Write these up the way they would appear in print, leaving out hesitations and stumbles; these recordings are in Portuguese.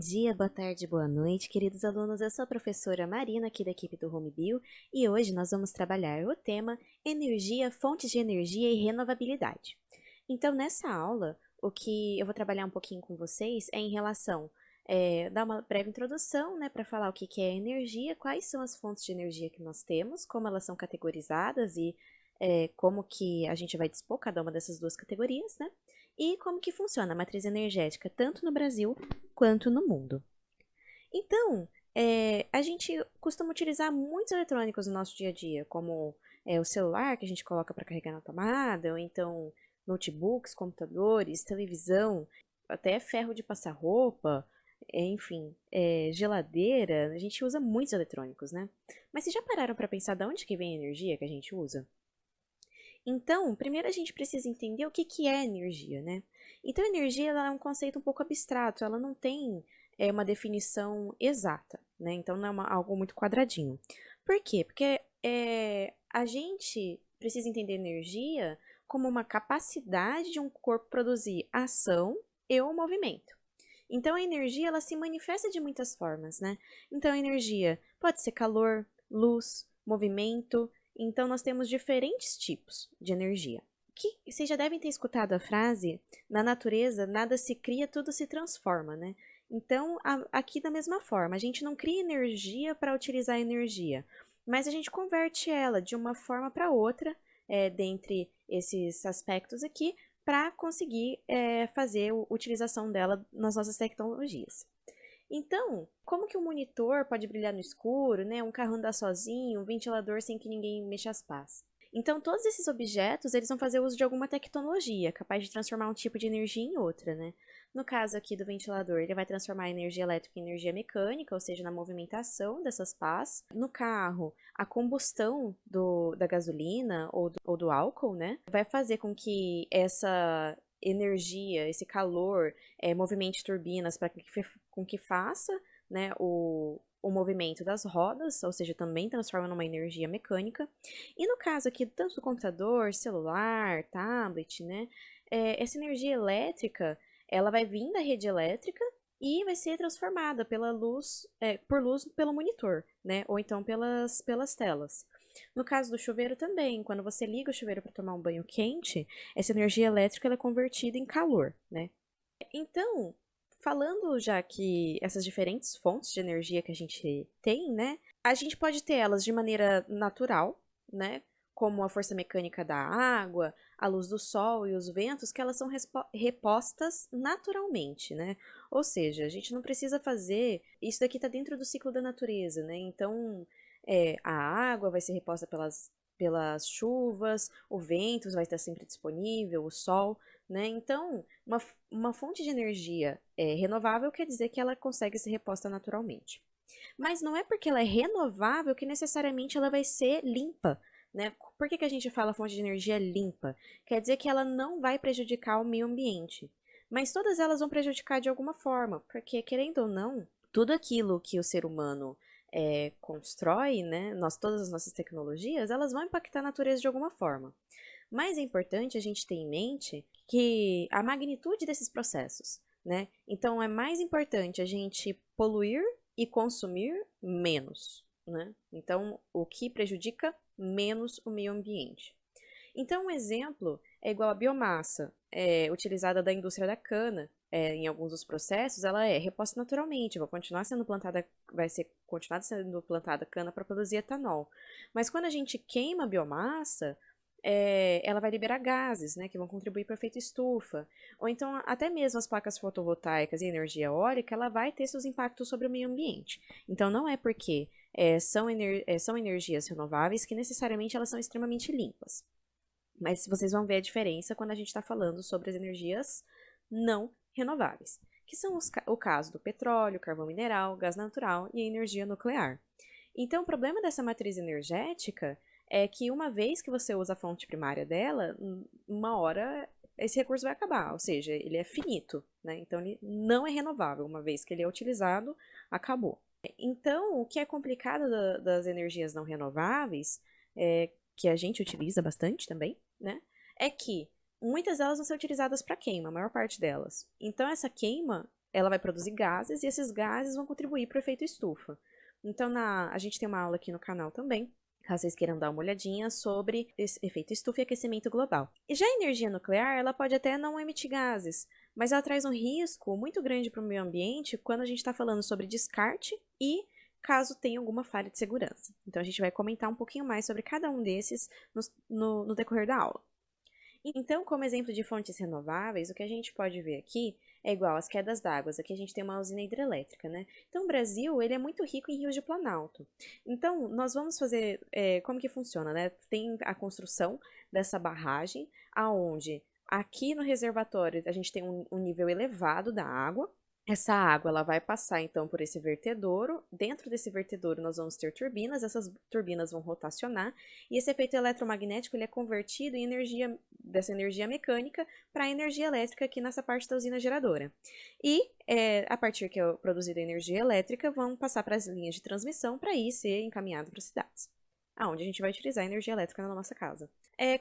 dia, boa tarde, boa noite, queridos alunos. Eu sou a professora Marina, aqui da equipe do Home Bio, e hoje nós vamos trabalhar o tema Energia, Fontes de Energia e Renovabilidade. Então, nessa aula, o que eu vou trabalhar um pouquinho com vocês é em relação, dar uma breve introdução, né, para falar o que é energia, quais são as fontes de energia que nós temos, como elas são categorizadas e como que a gente vai dispor cada uma dessas duas categorias, né? E como que funciona a matriz energética, tanto no Brasil quanto no mundo. Então, a gente costuma utilizar muitos eletrônicos no nosso dia a dia, como o celular que a gente coloca para carregar na tomada, ou então notebooks, computadores, televisão, até ferro de passar roupa, enfim, geladeira. A gente usa muitos eletrônicos, né? Mas vocês já pararam para pensar de onde que vem a energia que a gente usa? Então, primeiro a gente precisa entender o que é energia, né? Então, energia ela é um conceito um pouco abstrato, ela não tem uma definição exata, né? Então, não é algo muito quadradinho. Por quê? Porque a gente precisa entender energia como uma capacidade de um corpo produzir ação e ou movimento. Então, a energia ela se manifesta de muitas formas, né? Então, a energia pode ser calor, luz, movimento. Então, nós temos diferentes tipos de energia. Vocês já devem ter escutado a frase: na natureza, nada se cria, tudo se transforma, né? Então, aqui da mesma forma, a gente não cria energia para utilizar energia, mas a gente converte ela de uma forma para outra, dentre esses aspectos aqui, para conseguir fazer a utilização dela nas nossas tecnologias. Então, como que um monitor pode brilhar no escuro, né? Um carro andar sozinho, um ventilador sem que ninguém mexa as pás? Então, todos esses objetos, eles vão fazer uso de alguma tecnologia, capaz de transformar um tipo de energia em outra, né? No caso aqui do ventilador, ele vai transformar a energia elétrica em energia mecânica, ou seja, na movimentação dessas pás. No carro, a combustão da gasolina ou do álcool, né? Vai fazer com que essa energia, esse calor, movimente turbinas para com que faça, né, o movimento das rodas, ou seja, também transforma numa energia mecânica. E no caso aqui, tanto do computador, celular, tablet, né, essa energia elétrica, ela vai vir da rede elétrica e vai ser transformada por luz pelo monitor, né, ou então pelas telas. No caso do chuveiro também, quando você liga o chuveiro para tomar um banho quente, essa energia elétrica ela é convertida em calor, né? Então, falando já que essas diferentes fontes de energia que a gente tem, né? A gente pode ter elas de maneira natural, né? Como a força mecânica da água, a luz do sol e os ventos, que elas são repostas naturalmente, né? Ou seja, a gente não precisa fazer. Isso daqui está dentro do ciclo da natureza, né? Então, a água vai ser reposta pelas chuvas, o vento vai estar sempre disponível, o sol, né? Então, uma fonte de energia renovável quer dizer que ela consegue ser reposta naturalmente. Mas não é porque ela é renovável que necessariamente ela vai ser limpa, né? Por que a gente fala fonte de energia limpa? Quer dizer que ela não vai prejudicar o meio ambiente. Mas todas elas vão prejudicar de alguma forma, porque, querendo ou não, tudo aquilo que o ser humano constrói, né? Todas as nossas tecnologias, elas vão impactar a natureza de alguma forma. Mas é importante a gente ter em mente que a magnitude desses processos, né? Então é mais importante a gente poluir e consumir menos, né? Então o que prejudica menos o meio ambiente. Então um exemplo é igual a biomassa, utilizada da indústria da cana. Em alguns dos processos, ela é reposta naturalmente, vai ser continuar sendo plantada cana para produzir etanol. Mas quando a gente queima a biomassa, ela vai liberar gases, né, que vão contribuir para o efeito estufa. Ou então, até mesmo as placas fotovoltaicas e energia eólica, ela vai ter seus impactos sobre o meio ambiente. Então, não é porque são energias renováveis que necessariamente elas são extremamente limpas. Mas vocês vão ver a diferença quando a gente está falando sobre as energias não renováveis, que são o caso do petróleo, carvão mineral, gás natural e a energia nuclear. Então, o problema dessa matriz energética é que uma vez que você usa a fonte primária dela, uma hora esse recurso vai acabar, ou seja, ele é finito, né? Então ele não é renovável, uma vez que ele é utilizado, acabou. Então, o que é complicado das energias não renováveis, que a gente utiliza bastante também, né? É que muitas delas vão ser utilizadas para queima, a maior parte delas. Então, essa queima ela vai produzir gases e esses gases vão contribuir para o efeito estufa. Então, a gente tem uma aula aqui no canal também, caso vocês queiram dar uma olhadinha, sobre esse efeito estufa e aquecimento global. E já a energia nuclear, ela pode até não emitir gases, mas ela traz um risco muito grande para o meio ambiente quando a gente está falando sobre descarte e caso tenha alguma falha de segurança. Então, a gente vai comentar um pouquinho mais sobre cada um desses no decorrer da aula. Então, como exemplo de fontes renováveis, o que a gente pode ver aqui é igual às quedas d'água. Aqui a gente tem uma usina hidrelétrica, né? Então, o Brasil, ele é muito rico em rios de planalto. Então, nós vamos fazer, como que funciona, né? Tem a construção dessa barragem, aonde aqui no reservatório a gente tem um nível elevado da água. Essa água ela vai passar então por esse vertedouro. Dentro desse vertedouro nós vamos ter turbinas, essas turbinas vão rotacionar e esse efeito eletromagnético ele é convertido em energia dessa energia mecânica para energia elétrica aqui nessa parte da usina geradora. E a partir que é produzida energia elétrica vão passar para as linhas de transmissão para aí ser encaminhado para as cidades, aonde a gente vai utilizar a energia elétrica na nossa casa.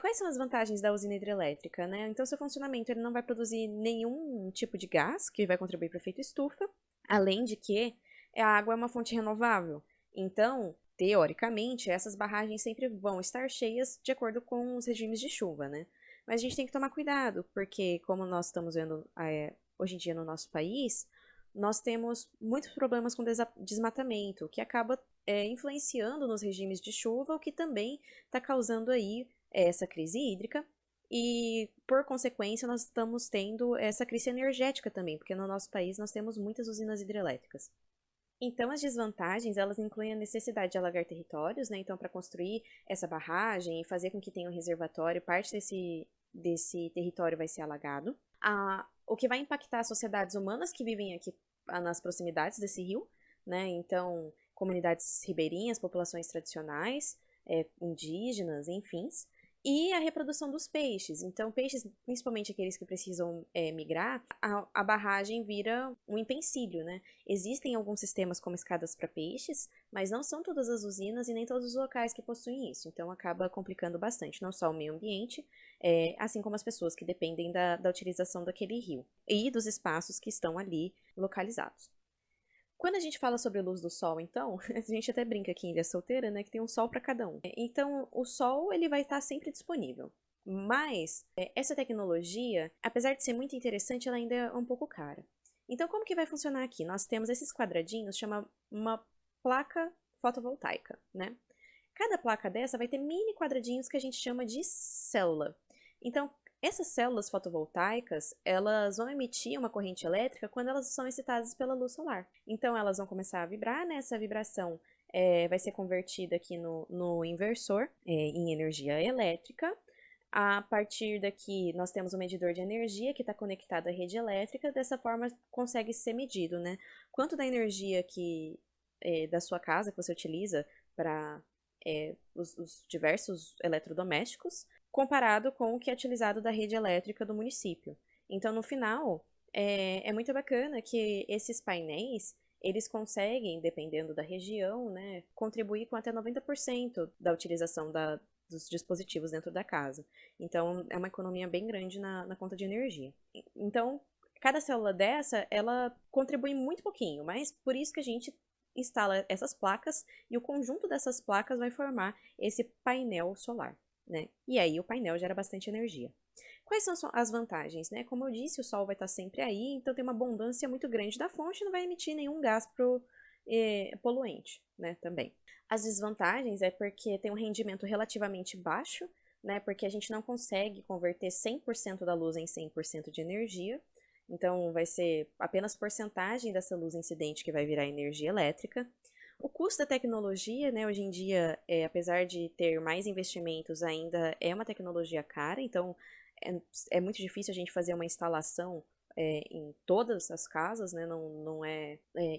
Quais são as vantagens da usina hidrelétrica, né? Então, seu funcionamento ele não vai produzir nenhum tipo de gás que vai contribuir para o efeito estufa, além de que a água é uma fonte renovável. Então, teoricamente, essas barragens sempre vão estar cheias de acordo com os regimes de chuva, né? Mas a gente tem que tomar cuidado, porque como nós estamos vendo hoje em dia no nosso país, nós temos muitos problemas com desmatamento, que acaba influenciando nos regimes de chuva, o que também está causando aí essa crise hídrica e, por consequência, nós estamos tendo essa crise energética também, porque no nosso país nós temos muitas usinas hidrelétricas. Então, as desvantagens, elas incluem a necessidade de alagar territórios, né? Então, para construir essa barragem e fazer com que tenha um reservatório, parte desse território vai ser alagado. O que vai impactar as sociedades humanas que vivem aqui nas proximidades desse rio, né? Então, comunidades ribeirinhas, populações tradicionais, indígenas, enfim. E a reprodução dos peixes. Então, peixes, principalmente aqueles que precisam migrar, a barragem vira um empecilho, né? Existem alguns sistemas como escadas para peixes, mas não são todas as usinas e nem todos os locais que possuem isso. Então, acaba complicando bastante, não só o meio ambiente, assim como as pessoas que dependem da utilização daquele rio e dos espaços que estão ali localizados. Quando a gente fala sobre a luz do sol, então, a gente até brinca aqui em Ilha Solteira, né, que tem um sol para cada um. Então, o sol, ele vai estar sempre disponível. Mas, essa tecnologia, apesar de ser muito interessante, ela ainda é um pouco cara. Então, como que vai funcionar aqui? Nós temos esses quadradinhos, chama uma placa fotovoltaica, né? Cada placa dessa vai ter mini quadradinhos que a gente chama de célula. Então, essas células fotovoltaicas, elas vão emitir uma corrente elétrica quando elas são excitadas pela luz solar. Então, elas vão começar a vibrar, né? Essa vibração vai ser convertida aqui no inversor em energia elétrica. A partir daqui, nós temos um medidor de energia que está conectado à rede elétrica. Dessa forma, consegue ser medido, né? Quanto da energia da sua casa que você utiliza para os diversos eletrodomésticos, comparado com o que é utilizado da rede elétrica do município. Então, no final, é muito bacana que esses painéis, eles conseguem, dependendo da região, né, contribuir com até 90% da utilização dos dispositivos dentro da casa. Então, é uma economia bem grande na conta de energia. Então, cada célula dessa, ela contribui muito pouquinho, mas por isso que a gente instala essas placas e o conjunto dessas placas vai formar esse painel solar, né? E aí o painel gera bastante energia. Quais são as vantagens, né? Como eu disse, o sol vai estar sempre aí, então tem uma abundância muito grande da fonte e não vai emitir nenhum gás poluente, né? Também. As desvantagens é porque tem um rendimento relativamente baixo, né? Porque a gente não consegue converter 100% da luz em 100% de energia. Então, vai ser apenas porcentagem dessa luz incidente que vai virar energia elétrica. O custo da tecnologia, né, hoje em dia, apesar de ter mais investimentos, ainda é uma tecnologia cara, então é muito difícil a gente fazer uma instalação em todas as casas, né,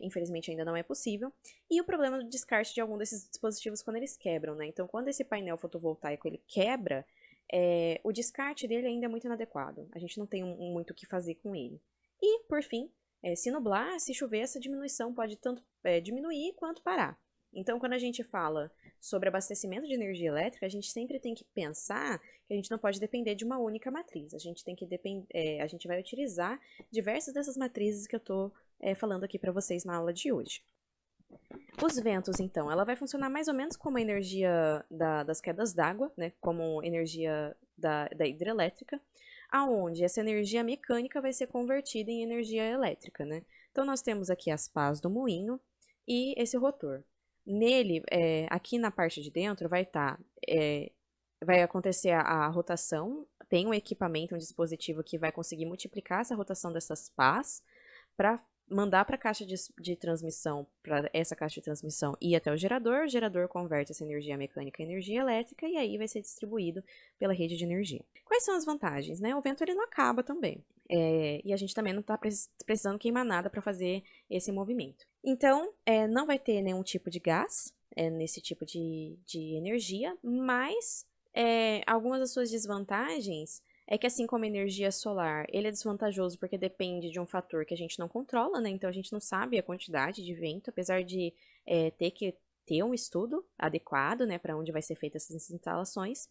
infelizmente ainda não é possível. E o problema do descarte de algum desses dispositivos quando eles quebram, né? Então, quando esse painel fotovoltaico ele quebra, o descarte dele ainda é muito inadequado. A gente não tem muito o que fazer com ele. E, por fim, se nublar, se chover, essa diminuição pode tanto diminuir quanto parar. Então, quando a gente fala sobre abastecimento de energia elétrica, a gente sempre tem que pensar que a gente não pode depender de uma única matriz. A gente tem que a gente vai utilizar diversas dessas matrizes que eu estou falando aqui para vocês na aula de hoje. Os ventos, então, ela vai funcionar mais ou menos como a energia das quedas d'água, né, como energia da hidrelétrica, aonde essa energia mecânica vai ser convertida em energia elétrica, né? Então, nós temos aqui as pás do moinho e esse rotor. Nele, aqui na parte de dentro, vai acontecer a rotação, tem um equipamento, um dispositivo que vai conseguir multiplicar essa rotação dessas pás para mandar para a caixa de transmissão, para essa caixa de transmissão ir até o gerador converte essa energia mecânica em energia elétrica e aí vai ser distribuído pela rede de energia. Quais são as vantagens, né? O vento ele não acaba também. E a gente também não está precisando queimar nada para fazer esse movimento. Então, não vai ter nenhum tipo de gás nesse tipo de energia, mas algumas das suas desvantagens é que assim como a energia solar, ele é desvantajoso porque depende de um fator que a gente não controla, né? Então a gente não sabe a quantidade de vento, apesar de ter que ter um estudo adequado, né, para onde vai ser feitas essas instalações.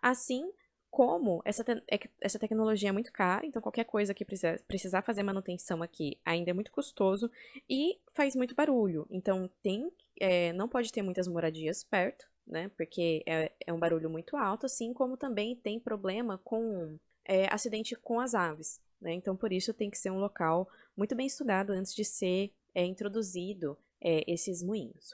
Assim como essa tecnologia é muito cara, então qualquer coisa que precisar fazer manutenção aqui ainda é muito custoso e faz muito barulho. Então não pode ter muitas moradias perto, né? Porque é um barulho muito alto, assim como também tem problema com acidente com as aves, né? Então, por isso tem que ser um local muito bem estudado antes de ser introduzido esses moinhos.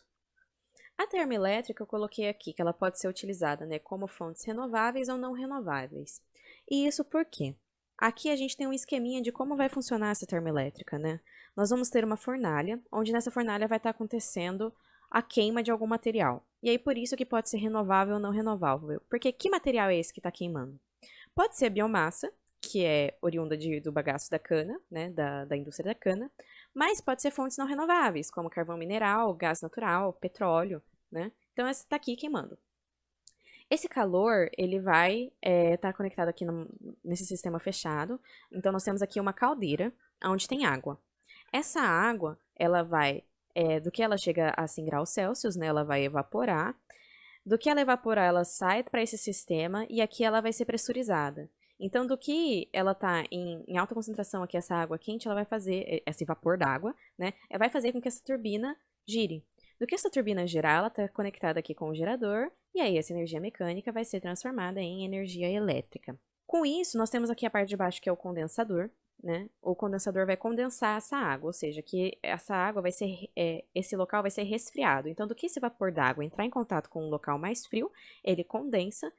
A termoelétrica eu coloquei aqui que ela pode ser utilizada, né, como fontes renováveis ou não renováveis. E isso por quê? Aqui a gente tem um esqueminha de como vai funcionar essa termoelétrica, né? Nós vamos ter uma fornalha, onde nessa fornalha vai estar acontecendo a queima de algum material. E aí por isso que pode ser renovável ou não renovável. Porque que material é esse que está queimando? Pode ser a biomassa, que é oriunda do bagaço da cana, né, da indústria da cana, mas pode ser fontes não renováveis, como carvão mineral, gás natural, petróleo, né? Então essa está aqui queimando. Esse calor, ele vai estar conectado aqui nesse sistema fechado. Então nós temos aqui uma caldeira, onde tem água. Essa água, ela vai do que ela chega a 100 graus Celsius, né, ela vai evaporar. Do que ela evaporar, ela sai para esse sistema e aqui ela vai ser pressurizada. Então, do que ela está em alta concentração aqui, essa água quente, ela vai fazer, esse vapor d'água, né, vai fazer com que essa turbina gire. Do que essa turbina girar, ela está conectada aqui com o gerador e aí essa energia mecânica vai ser transformada em energia elétrica. Com isso, nós temos aqui a parte de baixo que é o condensador, né? O condensador vai condensar essa água, ou seja, que essa água vai ser, esse local vai ser resfriado. Então, do que esse vapor d'água entrar em contato com um local mais frio, ele condensa,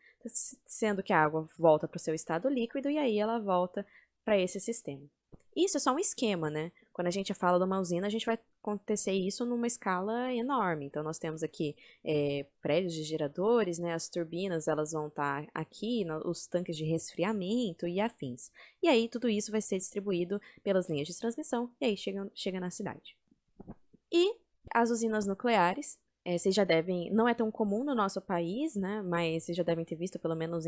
sendo que a água volta para o seu estado líquido e aí ela volta para esse sistema. Isso é só um esquema, né? Quando a gente fala de uma usina, a gente vai acontecer isso numa escala enorme. Então, nós temos aqui prédios de geradores, né? As turbinas, elas vão estar aqui, os tanques de resfriamento e afins. E aí, tudo isso vai ser distribuído pelas linhas de transmissão e aí chega na cidade. E as usinas nucleares, vocês já devem, não é tão comum no nosso país, né? Mas vocês já devem ter visto pelo menos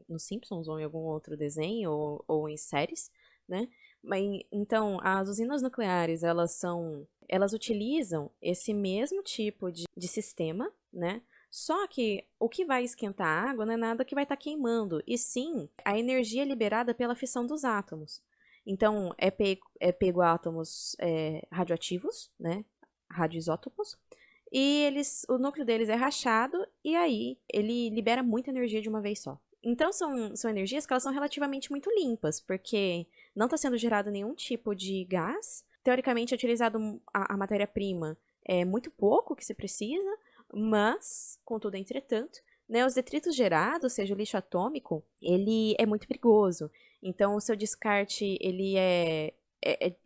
nos Simpsons ou em algum outro desenho ou em séries, né? Então, as usinas nucleares, elas utilizam esse mesmo tipo de sistema, né? Só que o que vai esquentar a água não é nada que vai estar queimando, e sim a energia liberada pela fissão dos átomos. Então, pego átomos radioativos, né? Radioisótopos, e o núcleo deles é rachado, e aí ele libera muita energia de uma vez só. Então, são energias que elas são relativamente muito limpas, porque não está sendo gerado nenhum tipo de gás. Teoricamente, é utilizado a matéria-prima muito pouco que se precisa, mas, contudo, entretanto, né, os detritos gerados, seja o lixo atômico, ele é muito perigoso. Então, o seu descarte ele é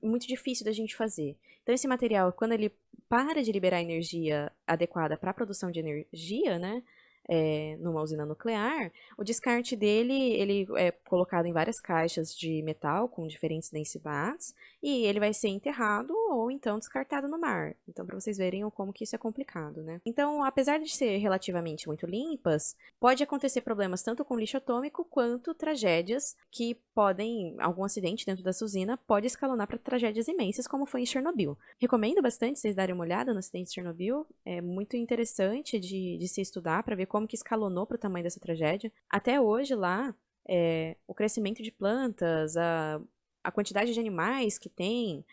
muito difícil da gente fazer. Então, esse material, quando ele para de liberar energia adequada para a produção de energia, né, numa usina nuclear, o descarte dele ele é colocado em várias caixas de metal com diferentes densidades e ele vai ser enterrado ou então descartado no mar. Então, para vocês verem como que isso é complicado, né? Então, apesar de ser relativamente muito limpas, pode acontecer problemas tanto com lixo atômico quanto tragédias que podem, algum acidente dentro dessa usina pode escalonar para tragédias imensas, como foi em Chernobyl. Recomendo bastante vocês darem uma olhada no acidente de Chernobyl, é muito interessante de se estudar para ver como que escalonou para o tamanho dessa tragédia. Até hoje lá, o crescimento de plantas, a quantidade de animais que tem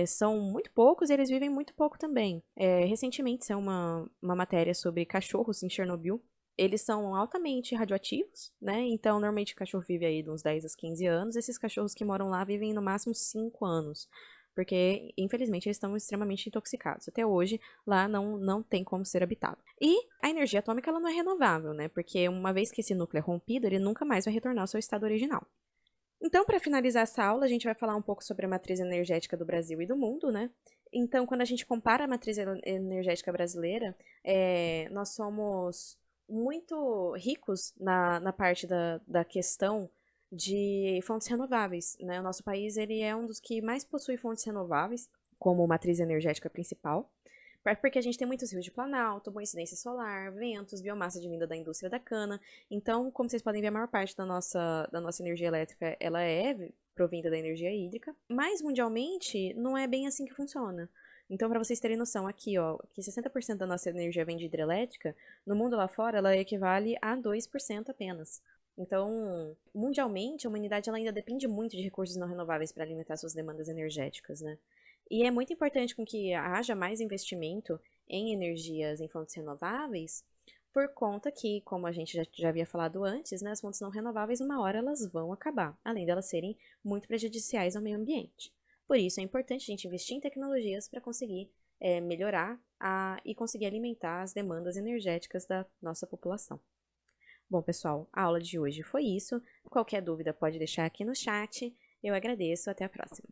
são muito poucos e eles vivem muito pouco também. Recentemente saiu uma matéria sobre cachorros em Chernobyl. Eles são altamente radioativos, né? Então, normalmente o cachorro vive aí de uns 10 a 15 anos. Esses cachorros que moram lá vivem no máximo 5 anos. Porque, infelizmente, eles estão extremamente intoxicados. Até hoje, lá não tem como ser habitado. E a energia atômica ela não é renovável, né? Porque uma vez que esse núcleo é rompido, ele nunca mais vai retornar ao seu estado original. Então, para finalizar essa aula, a gente vai falar um pouco sobre a matriz energética do Brasil e do mundo, né? Então, quando a gente compara a matriz energética brasileira, nós somos muito ricos na parte da questão de fontes renováveis, né? O nosso país ele é um dos que mais possui fontes renováveis como matriz energética principal. Porque a gente tem muitos rios de planalto, boa incidência solar, ventos, biomassa de vinda da indústria da cana. Então, como vocês podem ver, a maior parte da nossa energia elétrica ela é provinda da energia hídrica. Mas, mundialmente, não é bem assim que funciona. Então, para vocês terem noção, aqui, ó, que 60% da nossa energia vem de hidrelétrica, no mundo lá fora, ela equivale a 2% apenas. Então, mundialmente, a humanidade ela ainda depende muito de recursos não renováveis para alimentar suas demandas energéticas, né? E é muito importante com que haja mais investimento em energias em fontes renováveis, por conta que, como a gente já havia falado antes, né, as fontes não renováveis, uma hora elas vão acabar, além delas serem muito prejudiciais ao meio ambiente. Por isso, é importante a gente investir em tecnologias para conseguir melhorar e conseguir alimentar as demandas energéticas da nossa população. Bom, pessoal, a aula de hoje foi isso. Qualquer dúvida pode deixar aqui no chat. Eu agradeço. Até a próxima.